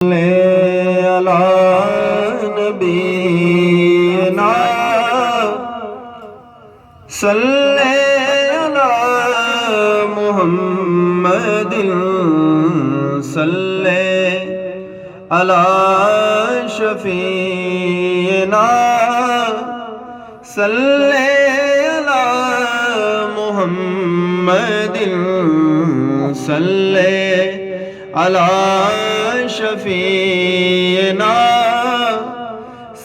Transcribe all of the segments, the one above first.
صلی علی نبینا صلی علی محمد صلی علی شفیعنا صلی علی محمد صلی علی شفیعنا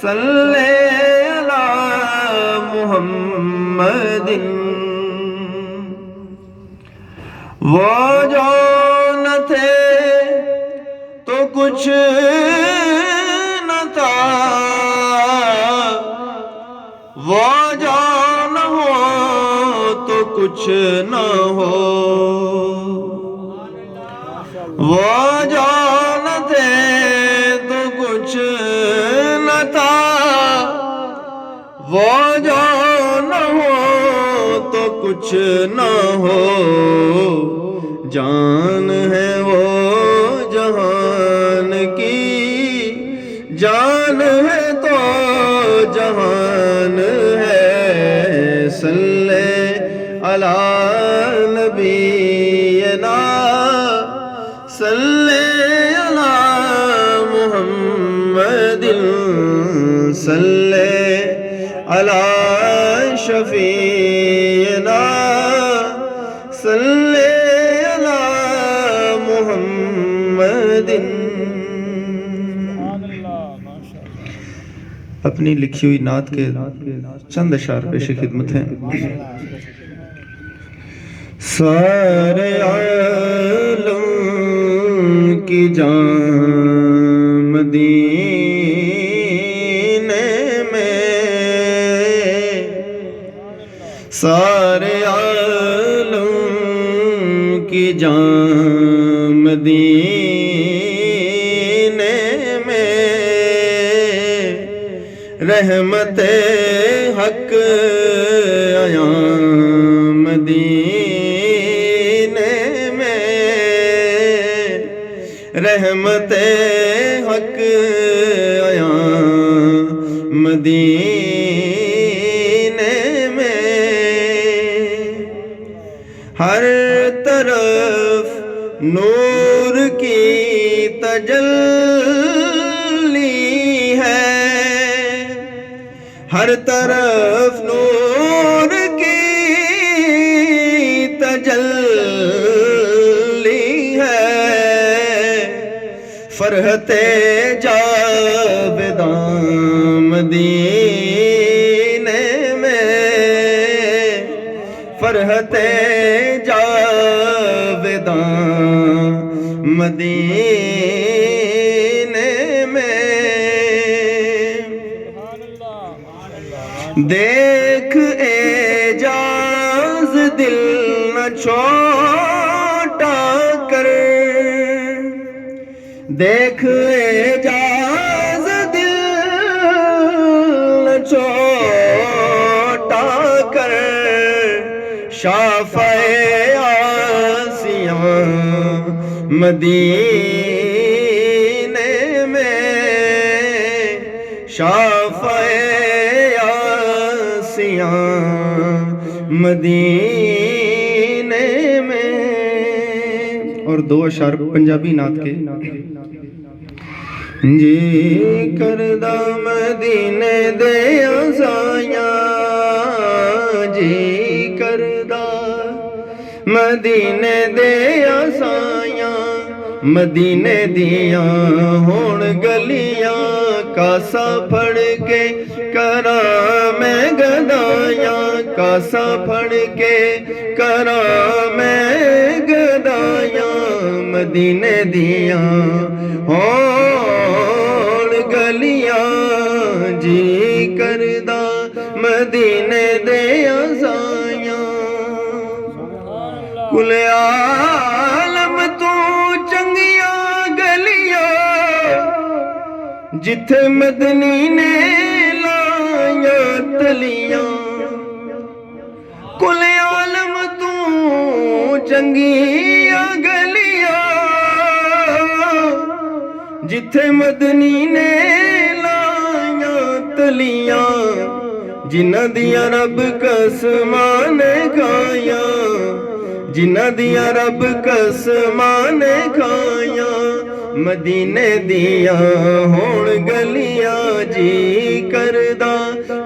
صلی علی محمد وہ جو نہ تھے تو کچھ نہ تھا، وہ جو نہ ہو تو کچھ نہ ہو، وہ جو نہ تھے تو کچھ نہ تھا، وہ جو نہ ہو تو کچھ نہ ہو، جان ہے وہ جہان کی، جان ہے تو جہان ہے، صلی علی نبینا صلی علی محمد صلی علی شفیعنا صلی علی محمد۔ اپنی لکھی ہوئی نعت کے چند اشعار پیش خدمت ہیں۔ سارے عالم کی جان مدینے میں، سارے عالم کی جان مدینے میں، رحمت حق آیا مدینے میں، رحمت حق آیا مدینے میں، ہر طرف نور کی تجلی ہے، ہر طرف نور کی تجلی ہے، فرحت جاوداں مدینے میں، فرحت جاوداں مدینے میں، دیکھ اعجاز دل نہ چھوٹا کر، دیکھ اعجاز دل نہ چھوٹا کر، شافع آسیاں مدینے میں، شافع آسیاں مدینے میں۔ اور دو اشعار پنجابی نعت کے۔ جی کردہ مدینے دے آسائیاں، جی کردہ مدینے دے آسائیاں، مدینے دیاں ہون گلیاں، کاسا پھڑ کے کراں میں گدائیاں، کاسا پھڑ کے کراں میں گدائیاں، مدینے دیاں ہون گلیاں، جی کردہ مدینے دے آسائیاں، کل عالم تو چنگیاں گلیاں، جتھے مدنی نے لائیاں تلیاں، کل عالم تو چنگیاں گلیاں، ਜਿੱਥੇ ਮਦਨੀ ਨੇ ਲਾਈਆਂ ਤਲੀਆਂ, ਜਿਨ੍ਹਾਂ ਦੀਆਂ ਰੱਬ ਕਸਮਾਂ ਨੇ ਖਾਈਆਂ, ਜਿਨ੍ਹਾਂ ਦੀਆਂ ਰੱਬ ਕਸਮਾਂ ਨੇ ਖਾਈਆਂ। ਮਦੀਨੇ ਦੀਆਂ ਹੋਣ ਗਲੀਆਂ ਜੀ ਕਰਦਾ